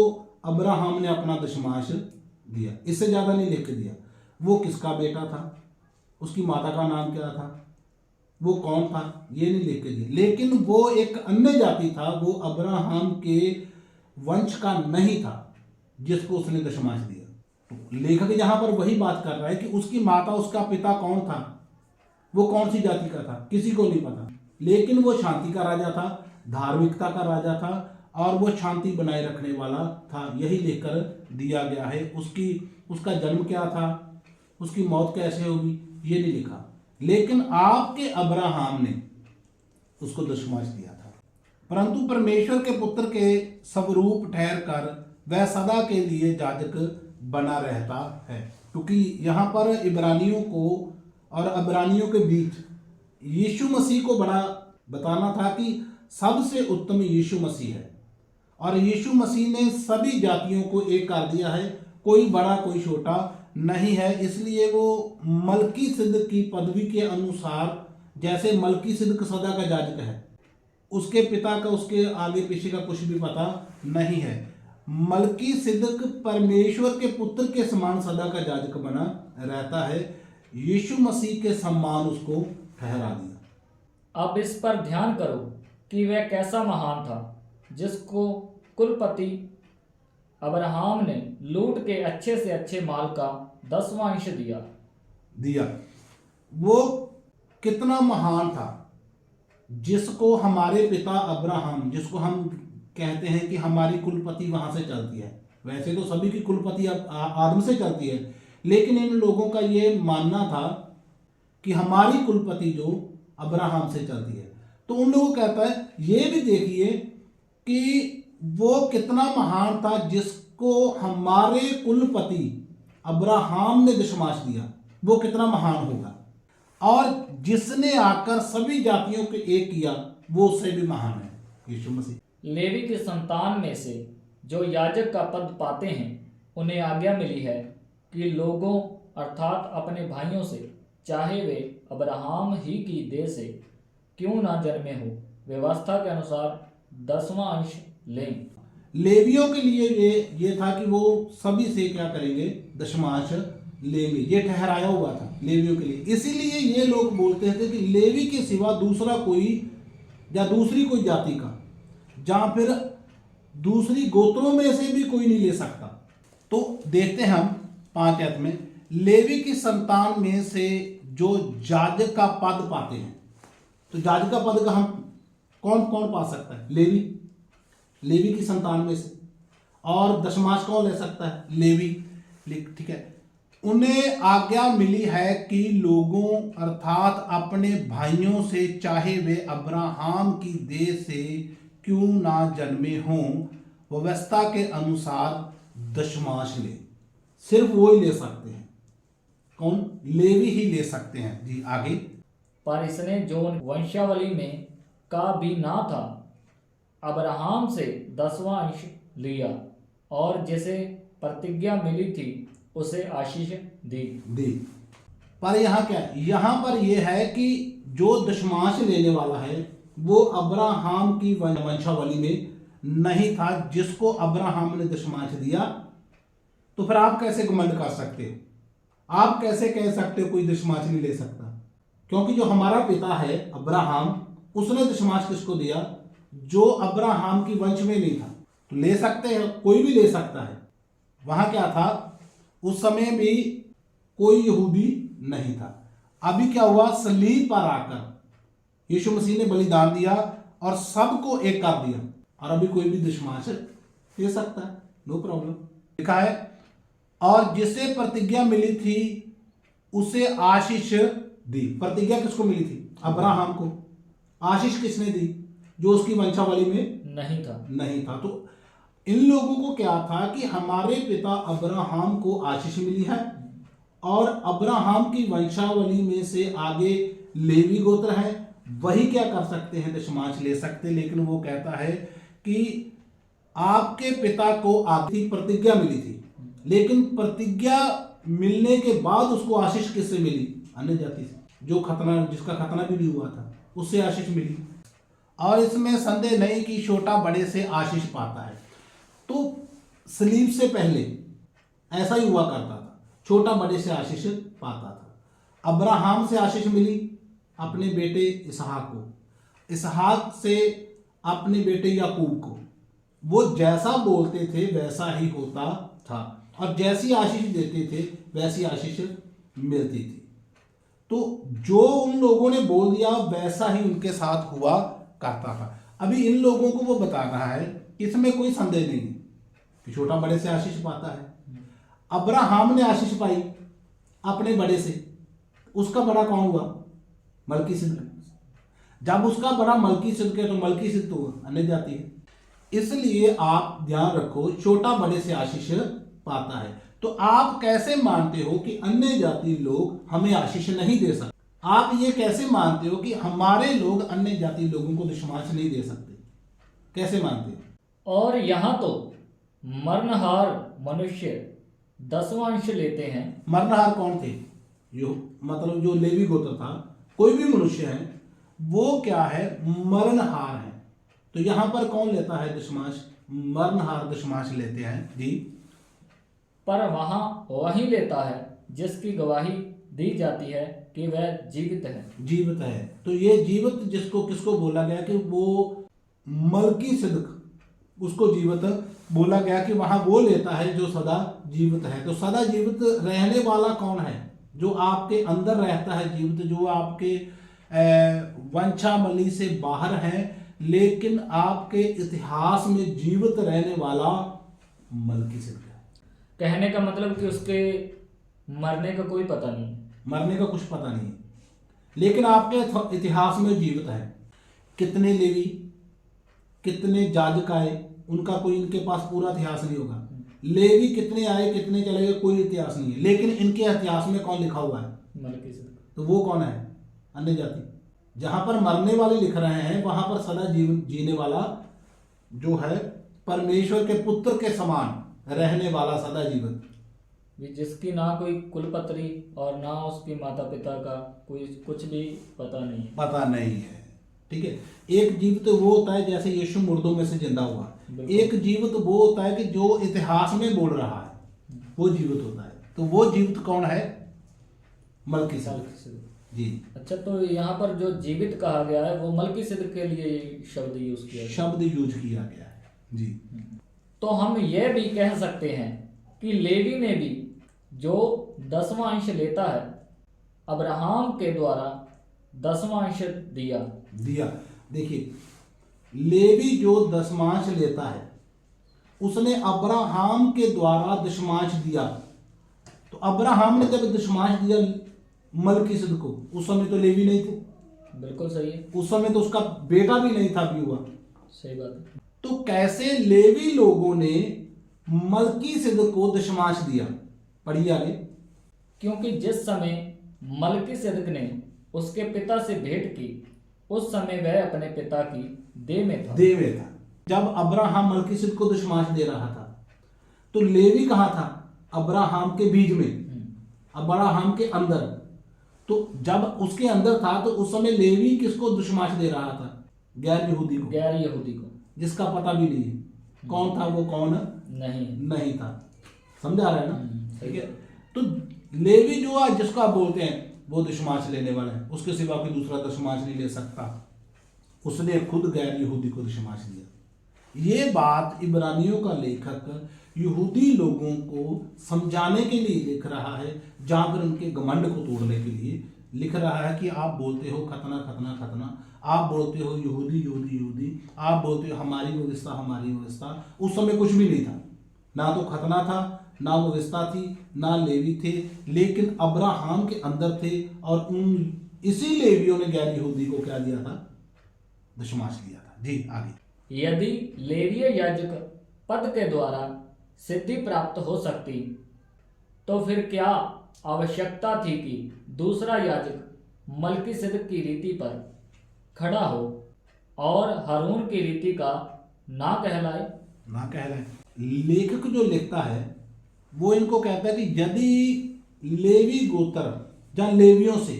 अब्राहम ने अपना दशमांश दिया। इससे ज़्यादा नहीं लिख के दिया। वो किसका बेटा था, उसकी माता का नाम क्या था, वो कौन था, ये नहीं लिख के दिया। लेकिन वो एक अन्य जाति था, वो अब्राहम के वंश का नहीं था जिसको उसने दशमांश दिया। तो लेखक यहाँ पर वही बात कर रहा है कि उसकी माता, उसका पिता कौन था, वो कौन सी जाति का था, किसी को नहीं पता। लेकिन वो शांति का राजा था, धार्मिकता का राजा था और वो शांति बनाए रखने वाला था। यही लेकर दिया गया है। उसका जन्म क्या था, उसकी मौत कैसे होगी, ये नहीं लिखा। लेकिन आपके अब्राहम ने उसको दशमांश दिया था। परंतु परमेश्वर के पुत्र के स्वरूप ठहर कर वह सदा के लिए जाजक बना रहता है। क्योंकि यहाँ पर इब्रानियों को और अब्रानियों के बीच यीशु मसीह को बड़ा बताना था कि सबसे उत्तम यीशु मसीह है और यीशु मसीह ने सभी जातियों को एक कर दिया है, कोई बड़ा कोई छोटा नहीं है। इसलिए वो मलकीसिदक की पदवी के अनुसार, जैसे मलकीसिदक सदा का जाजक है, उसके पिता का, उसके आगे पीछे का कुछ भी पता नहीं है। मलकीसिदक परमेश्वर के पुत्र के समान सदा का जाजक बना रहता है। यीशु मसीह के सम्मान उसको ठहरा दिया। अब इस पर ध्यान करो कि वह कैसा महान था जिसको कुलपति अब्राहम ने लूट के अच्छे से अच्छे माल का 10वां अंश दिया। वो कितना महान था जिसको हमारे पिता अब्राहम, जिसको हम कहते हैं कि हमारी कुलपति वहां से चलती है। वैसे तो सभी की कुलपति आदम से चलती है, लेकिन इन लोगों का ये मानना था कि हमारी कुलपति जो अब्राहम से चलती है। तो उन लोगों को कहता है, ये भी देखिए कि वो कितना महान था जिसको हमारे कुलपति अब्राहम ने दशमांश दिया। वो कितना महान होगा, और जिसने आकर सभी जातियों को एक किया वो उससे भी महान है, यीशु मसीह। लेवी की संतान में से जो याजक का पद पाते हैं, उन्हें आज्ञा मिली है कि लोगों अर्थात अपने भाइयों से, चाहे वे अब्राहम ही की देह से क्यों ना जन्मे हो, व्यवस्था के अनुसार 10वां अंश लें। लेवियों के लिए ये था कि वो सभी से क्या करेंगे, दशमांश लेंगे। ये ठहराया हुआ था लेवियों के लिए। इसीलिए ये लोग बोलते थे कि लेवी के सिवा दूसरा कोई या दूसरी कोई जाति का या फिर दूसरी गोत्रों में से भी कोई नहीं ले सकता। तो देखते हैं हम 5 आयत में, लेवी की संतान में से जो याजक का पद पाते हैं। तो याजक का पद का हम कौन कौन पा सकता है? लेवी, लेवी की संतान में से। और दशमांश कौन ले सकता है? लेवी। ठीक है। उन्हें आज्ञा मिली है कि लोगों अर्थात अपने भाइयों से, चाहे वे अब्राहम की देह से क्यों ना जन्मे हों, व्यवस्था के अनुसार दशमांश ले। सिर्फ वो ही ले सकते हैं। कौन? लेवी ही ले सकते हैं। जी आगे। पर इसने जो वंशावली में का भी ना था, अब्राहम से 10वां अंश लिया, और जिसे प्रतिज्ञा मिली थी उसे आशीष दी। पर यहाँ क्या है? यहाँ पर यह है कि जो दशमांश लेने वाला है वो अब्राहम की वंशावली में नहीं था, जिसको अब्राहम ने दशमांश दिया। तो फिर आप कैसे घमंड कर सकते हो? आप कैसे कह सकते हो कोई दशमांश नहीं ले सकता? क्योंकि जो हमारा पिता है अब्राहम, उसने दशमांश किसको दिया? जो अब्राहम की वंश में नहीं था। तो ले सकते हैं, कोई भी ले सकता है। वहां क्या था? उस समय भी कोई यहूदी नहीं था। अभी क्या हुआ? सलीब पर आकर यीशु मसीह ने बलिदान दिया और सबको एक कर दिया, और अभी कोई भी दशमांश ले सकता है, नो प्रॉब्लम। लिखा है, और जिसे प्रतिज्ञा मिली थी उसे आशीष दी। प्रतिज्ञा किसको मिली थी? अब्राहम को। आशीष किसने दी? जो उसकी वंशावली में नहीं था। तो इन लोगों को क्या था कि हमारे पिता अब्राहम को आशीष मिली है, और अब्राहम की वंशावली में से आगे लेवी गोत्र है, वही क्या कर सकते हैं? दशमांश ले सकते। लेकिन वो कहता है कि आपके पिता को आधी प्रतिज्ञा मिली थी, लेकिन प्रतिज्ञा मिलने के बाद उसको आशीष किससे मिली? अन्य जाति से, जो खतना, जिसका खतना भी नहीं हुआ था, उससे आशीष मिली। और इसमें संदेह नहीं कि छोटा बड़े से आशीष पाता है। तो सलीब से पहले ऐसा ही हुआ करता था, छोटा बड़े से आशीष पाता था। अब्राहम से आशीष मिली अपने बेटे इसहाक को, इसहाक से अपने बेटे याकूब को। वो जैसा बोलते थे वैसा ही होता था, और जैसी आशीष देते थे वैसी आशीष मिलती थी। तो जो उन लोगों ने बोल दिया वैसा ही उनके साथ हुआ करता था। अभी इन लोगों को वो बता रहा है, इसमें कोई संदेह नहीं है कि छोटा बड़े से आशीष पाता है। अब्राहम ने आशीष पाई अपने बड़े से, उसका बड़ा कौन हुआ? मलकीसिदक। जब उसका बड़ा मलकीसिदक है तो मलकीसिदक तो अन्य जाति है। इसलिए आप ध्यान रखो, छोटा बड़े से आशीष पाता है। तो आप कैसे मानते हो कि अन्य जाति लोग हमें आशीष नहीं दे सकते? आप ये कैसे मानते हो कि हमारे लोग अन्य जाति लोगों को दशमांश नहीं दे सकते? कैसे मानते हो? और यहाँ तो मरणहार मनुष्य 10वां अंश लेते हैं। मरणहार कौन थे? मतलब जो लेवी गोत्र था, कोई भी मनुष्य है वो क्या है? मरणहार है। तो यहां पर कौन लेता है दशमांश? मरणहार दशमांश लेते हैं। जी। पर वहां वही लेता है जिसकी गवाही दी जाती है कि वह जीवित है। जीवित है। तो ये जीवित जिसको किसको बोला गया कि वो मलकीसिदक, उसको जीवित बोला गया कि वहां वो लेता है जो सदा जीवित है। तो सदा जीवित रहने वाला कौन है? जो आपके अंदर रहता है जीवित, जो आपके वंशावली से बाहर है लेकिन आपके इतिहास में जीवित रहने वाला मलकीसिदक है। कहने का मतलब कि उसके मरने का कोई पता नहीं, मरने का कुछ पता नहीं है, लेकिन आपके इतिहास में जीवित है। कितने लेवी, कितने याजक आए, उनका कोई इनके पास पूरा इतिहास नहीं होगा। लेवी कितने आए, कितने चले गए, कोई इतिहास नहीं है, लेकिन इनके इतिहास में कौन लिखा हुआ है? मलकीसिदक। तो वो कौन है? अन्य जाति। जहां पर मरने वाले लिख रहे हैं वहां पर सदा जीवन जीने वाला जो है परमेश्वर के पुत्र के समान रहने वाला सदा जीवन, जिसकी ना कोई कुलपत्री और ना उसके माता पिता का कोई कुछ भी पता नहीं है। पता नहीं है। ठीक है। एक जीवित वो होता है जैसे यीशु मुर्दों में से जिंदा हुआ। एक जीवित वो होता है कि जो इतिहास में बोल रहा है, वो जीवित होता है। तो वो जीवित कौन है? मलकीसिदक। जी। अच्छा, तो यहाँ पर जो जीवित कहा गया है वो मलकीसिदक के लिए शब्द यूज किया गया है। जी। तो हम यह भी कह सकते हैं कि लेवी ने भी जो 10वां अंश लेता है अब्राहम के द्वारा 10वां अंश दिया। देखिए, लेवी जो दशमांश लेता है उसने अब्राहम के द्वारा दशमांश दिया। तो अब्राहम ने जब दशमांश दिया मलकीसिदक को, उस समय तो लेवी नहीं थे। बिल्कुल सही है। उस समय तो उसका बेटा भी नहीं था, भी हुआ। सही बात है। तो कैसे लेवी लोगों ने मलकीसिदक को दशमांश दिया? पढ़िए आगे। क्योंकि जिस समय मलकीसिदक ने उसके पिता से भेंट की उस समय वह अपने पिता की देह में था। जब अब्राहम मलकीसिदक को दशमांश दे रहा था तो लेवी कहाँ था? अब्राहम के बीज में, अब्राहम के अंदर। तो जब उसके अंदर था तो उस समय लेवी किसको दशमांश दे रहा था? गैर यहूदी को, जिसका पता भी नहीं है कौन था वो, कौन नहीं था। समझा रहा है ना? ठीक है। तो लेवी जो आज जिसको आप बोलते हैं वो दशमांश लेने वाला है, उसके सिवा कोई दूसरा दशमांश नहीं ले सकता। उसने खुद गैर यहूदी को दशमांश दिया। ये बात इब्रानियों का लेखक यहूदी लोगों को समझाने के लिए लिख रहा है, जाकर उनके घमंड को तोड़ने के लिए लिख रहा है कि आप बोलते हो खतना खतना खतना, आप बोलते हो यहूदी यहूदी यहूदी, आप बोलते हो हमारी व्यवस्था। उस समय कुछ भी नहीं था, ना तो खतना था, ना वो व्यवस्था थी, ना लेवी थे, लेकिन अब्राहम के अंदर थे। और उन इसी लेवियों ने गैर यहूदी को क्या दिया था? दशमांश दिया था। जी आगे। यदि लेवीय याजक पद के द्वारा सिद्धि प्राप्त हो सकती तो फिर क्या आवश्यकता थी कि दूसरा याजक मलकीसिदक की रीति पर खड़ा हो और हारून की रीति का ना कहलाए। लेखक जो लिखता है वो इनको कहता है कि यदि लेवी गोत्र या लेवियों से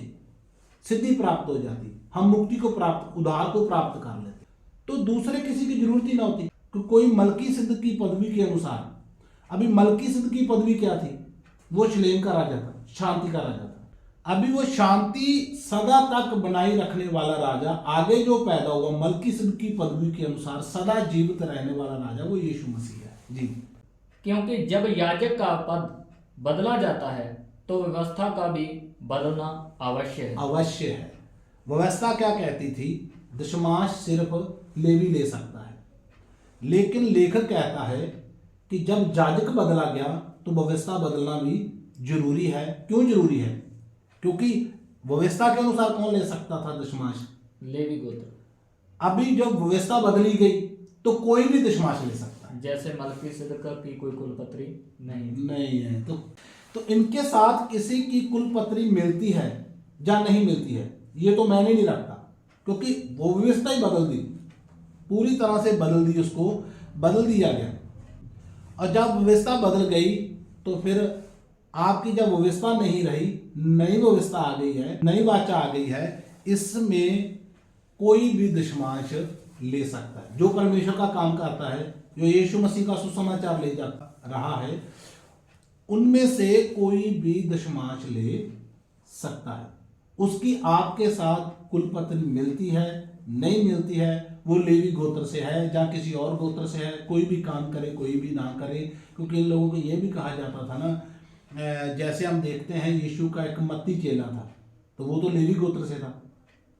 सिद्धि प्राप्त हो जाती, हम मुक्ति को प्राप्त, उद्धार को प्राप्त कर लेते, तो दूसरे किसी की जरूरत ही ना होती। कोई मलकीसिदक की पदवी के अनुसार, अभी मलकीसिदक की पदवी क्या थी? वो शलेम का राजा था, शांति का राजा था। अभी वो शांति सदा तक बनाए रखने वाला राजा आगे जो पैदा हुआ मलकीसिदक की पदवी के अनुसार सदा जीवित रहने वाला राजा, वो यीशु मसीह है। जी। क्योंकि जब याजक का पद बदला जाता है तो व्यवस्था का भी बदलना अवश्य है। व्यवस्था क्या कहती थी? दशमांश सिर्फ लेवी ले सकता है, लेकिन लेखक कहता है कि जब याजक बदला गया तो व्यवस्था बदलना भी जरूरी है। क्यों जरूरी है? क्योंकि व्यवस्था के अनुसार कौन ले सकता था दशमांश? लेवी गोत्र। अभी जब व्यवस्था बदली गई तो कोई भी दशमांश ले सकता है। जैसे मलकीसिदक की कोई कुलपत्री नहीं है। तो इनके साथ किसी की कुलपत्री मिलती है या नहीं मिलती है, ये तो मैंने नहीं रखता, क्योंकि वो व्यवस्था ही बदल दी, पूरी तरह से बदल दी, उसको बदल दिया गया। और जब व्यवस्था बदल गई तो फिर आपकी जब व्यवस्था नहीं रही, नई व्यवस्था आ गई है, नई वाचा आ गई है, इसमें कोई भी दशमांश ले सकता है। जो परमेश्वर का काम करता है, जो यीशु मसीह का सुसमाचार ले जा रहा है, उनमें से कोई भी दशमांश ले सकता है। उसकी आपके साथ कुलपत्री मिलती है नहीं मिलती है, वो लेवी गोत्र से है या किसी और गोत्र से है, कोई भी काम करे कोई भी ना करे। क्योंकि इन लोगों को ये भी कहा जाता था ना, जैसे हम देखते हैं यीशु का एक मत्ती चेला था, तो वो तो लेवी गोत्र से था,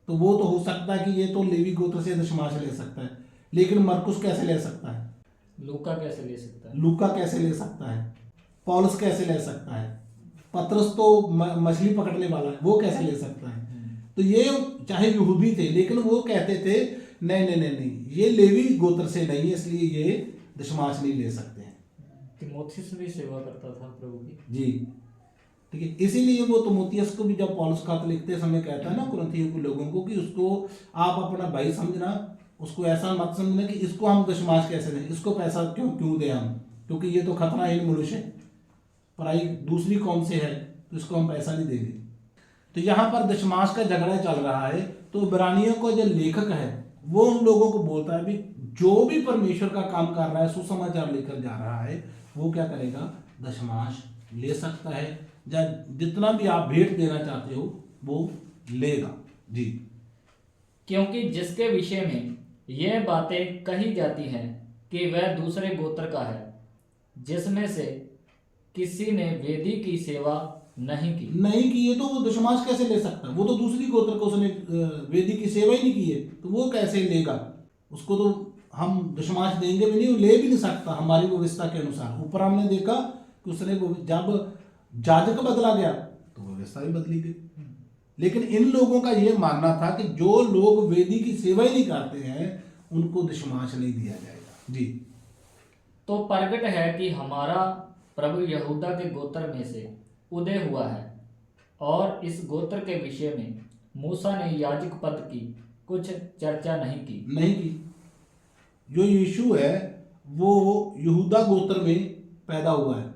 तो वो तो हो सकता है कि ये तो लेवी गोत्र से दशमांश ले सकता है, लेकिन मरकुस कैसे ले सकता है? लूका कैसे ले सकता है? पौलुस कैसे ले सकता है? पतरस तो मछली पकड़ने वाला है, वो कैसे ले सकता है? तो ये चाहे यहूदी थे, लेकिन वो कहते थे नहीं, ये लेवी गोत्र से नहीं है, इसलिए ये दशमांश नहीं ले सकते हैं। तिमोथियस भी सेवा करता था प्रभु की। जी, ठीक है। इसीलिए वो तिमोथियस को भी जब पौलुस खत लिखते समय कहता है ना कुरिन्थियों के लोगों को कि उसको आप अपना भाई समझना, उसको ऐसा मत समझना कि इसको हम दशमांश कैसे दें, इसको पैसा क्यों दें हम, क्योंकि ये तो खतनाहीन मनुष्य है, पराई दूसरी कौम से है, तो इसको हम पैसा नहीं देंगे। तो यहाँ पर दशमांश का झगड़ा चल रहा है। तो इब्रानियों को जो लेखक है वो उन लोगों को बोलता है भी जो भी परमेश्वर का काम कर रहा है, सुसमाचार लेकर जा रहा है, वो क्या करेगा? दशमांश ले सकता है, या जितना भी आप भेंट देना चाहते हो वो लेगा। जी। क्योंकि जिसके विषय में यह बातें कही जाती हैं कि वह दूसरे गोत्र का है, जिसमें से किसी ने वेदी की सेवा नहीं की। नहीं की है तो वो दशमांश कैसे ले सकता है? वो तो दूसरी गोत्र को उसने वेदी की सेवा ही नहीं की है, तो वो कैसे लेगा? उसको तो हम दशमांश देंगे भी नहीं, वो ले भी नहीं सकता हमारी व्यवस्था के अनुसार। ऊपर हमने देखा कि उसने जब जाजक बदला गया तो व्यवस्था भी बदली गई। लेकिन इन लोगों का ये मानना था कि जो लोग वेदी की सेवा ही नहीं करते हैं उनको दशमांश नहीं दिया जाएगा। जी। तो प्रगट है कि हमारा प्रभु यहूदा के गोत्र में से उदय हुआ है, और इस गोत्र के विषय में मूसा ने याजक पद की कुछ चर्चा नहीं की। जो यीशु है वो यहूदा गोत्र में पैदा हुआ है।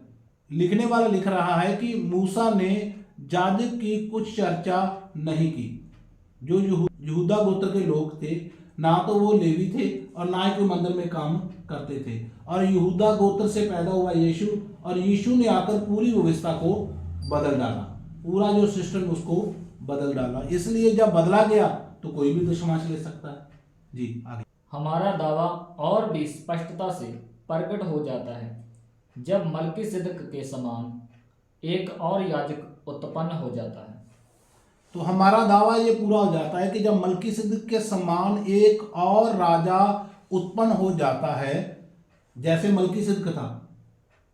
लिखने वाला लिख रहा है कि मूसा ने याजक की कुछ चर्चा नहीं की। जो यहूदा गोत्र के लोग थे, ना तो वो लेवी थे और ना ही कोई मंदिर में काम करते थे, और यहूदा गोत्र से पैदा हुआ यीशु, और यीशु ने आकर पूरी व्यवस्था को बदल डाला, पूरा जो सिस्टम उसको बदल डाला। इसलिए जब बदला गया तो कोई भी दशमांश ले सकता है। जी आगे। हमारा दावा और भी स्पष्टता से प्रकट हो जाता है जब मलकीसिदक के समान एक और याजक उत्पन्न हो जाता है। तो हमारा दावा ये पूरा हो जाता है कि जब मलकीसिदक के समान एक और राजा उत्पन्न हो जाता है, जैसे मलकीसिदक था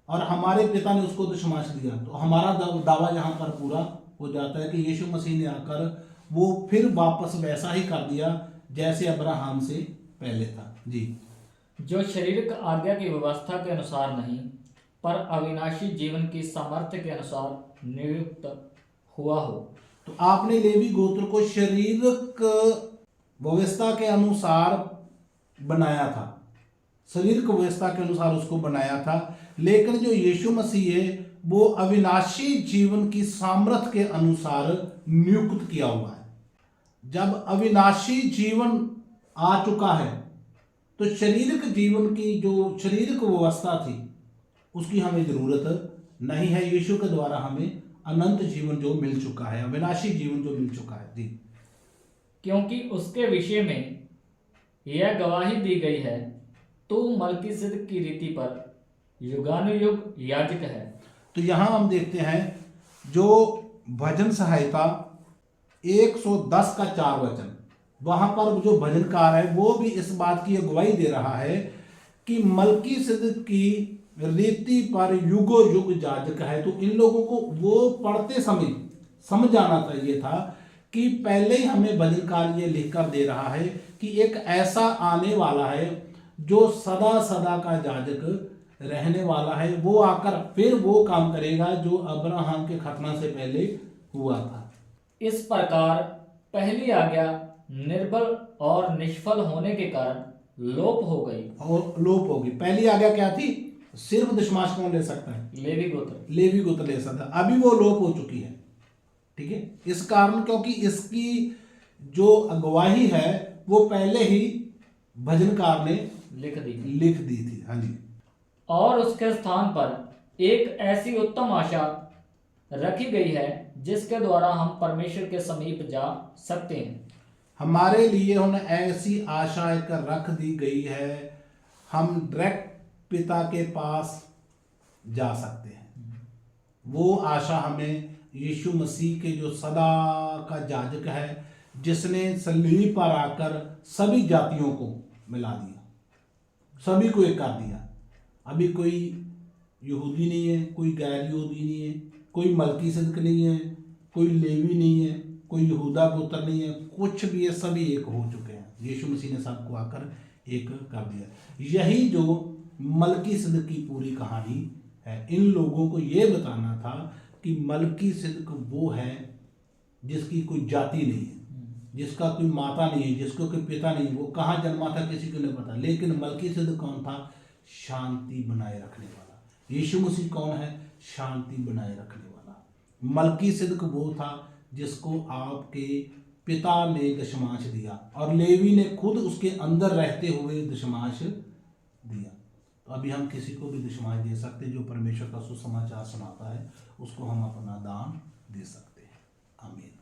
और हमारे पिता ने उसको दशमांश दिया, तो हमारा दावा यहाँ पर पूरा हो जाता है कि यीशु मसीह ने आकर वो फिर वापस वैसा ही कर दिया जैसे अब्राहम से पहले था। जी। जो शारीरिक आज्ञा की व्यवस्था के अनुसार नहीं, पर अविनाशी जीवन की सामर्थ्य के अनुसार नियुक्त हुआ हो। तो आपने लेवी गोत्र को शारीरिक व्यवस्था के अनुसार बनाया था, शारीरिक व्यवस्था के अनुसार उसको बनाया था। लेकिन जो यीशु मसीह है वो अविनाशी जीवन की सामर्थ्य के अनुसार नियुक्त किया हुआ है। जब अविनाशी जीवन आ चुका है तो शारीरिक जीवन की जो शारीरिक व्यवस्था थी उसकी हमें जरूरत नहीं है। यीशु के द्वारा हमें अनंत जीवन जो मिल चुका है, अविनाशी जीवन जो मिल चुका है। जी। क्योंकि उसके विषय में यह गवाही दी गई है, तू मलकीसिदक की रीति पर युगानुयुग याजक है। तो यहाँ हम देखते हैं जो भजन सहायता 110 का 4 वचन, वहां पर जो भजनकार है वो भी इस बात की अगुवाई दे रहा है कि मलकीसिदक की रीति पर युगो युग याजक है। तो इन लोगों को वो पढ़ते समय समझ आना चाहिए था कि पहले ही हमें भजनकार ये लिखकर दे रहा है कि एक ऐसा आने वाला है जो सदा सदा का याजक रहने वाला है। वो आकर फिर वो काम करेगा जो अब्राहम के खतना से पहले हुआ था। इस प्रकार पहली आज्ञा निर्बल और निष्फल होने के कारण लोप हो गई। और लोप होगी। पहली आज्ञा क्या थी? सिर्फ दशमांश कौन ले सकता है? लेवी गोत्र। लेवी गोत्र ले सकता है। अभी वो लोप हो चुकी है। ठीक है, इस कारण क्योंकि इसकी जो अगुवाही है वो पहले ही भजनकार ने लिख दी थी। हाँ जी। और उसके स्थान पर एक ऐसी उत्तम आशा रखी गई है जिसके द्वारा हम परमेश्वर के समीप जा सकते हैं। हमारे लिए उन्हें ऐसी आशा एक रख दी गई है, हम डायरेक्ट पिता के पास जा सकते हैं। वो आशा हमें यीशु मसीह के जो सदा का याजक है, जिसने सलीब पर आकर सभी जातियों को मिला दिया, सभी को एक कर दिया। अभी कोई यहूदी नहीं है, कोई गैर यहूदी नहीं है, कोई मलकीसिदक नहीं है, कोई लेवी नहीं है, कोई यहूदा गोत्र नहीं है, कुछ भी है, सभी एक हो चुके हैं। यीशु मसीह ने सबको आकर एक कर दिया। यही जो मलकीसिदक की पूरी कहानी है। इन लोगों को ये बताना था कि मलकीसिदक वो है जिसकी कोई जाति नहीं है, जिसका कोई माता नहीं है, जिसको कोई पिता नहीं है, वो कहाँ जन्मा था किसी को नहीं पता। लेकिन मलकीसिदक कौन था? शांति बनाए रखने वाला। यीशु मसीह कौन है? शांति बनाए रखने वाला। मलकीसिदक वो था जिसको आपके पिता ने दशमांश दिया, और लेवी ने खुद उसके अंदर रहते हुए दशमांश दिया। तो अभी हम किसी को भी दशमांश दे सकते हैं, जो परमेश्वर का सुसमाचार सुनाता है उसको हम अपना दान दे सकते हैं। आमीन।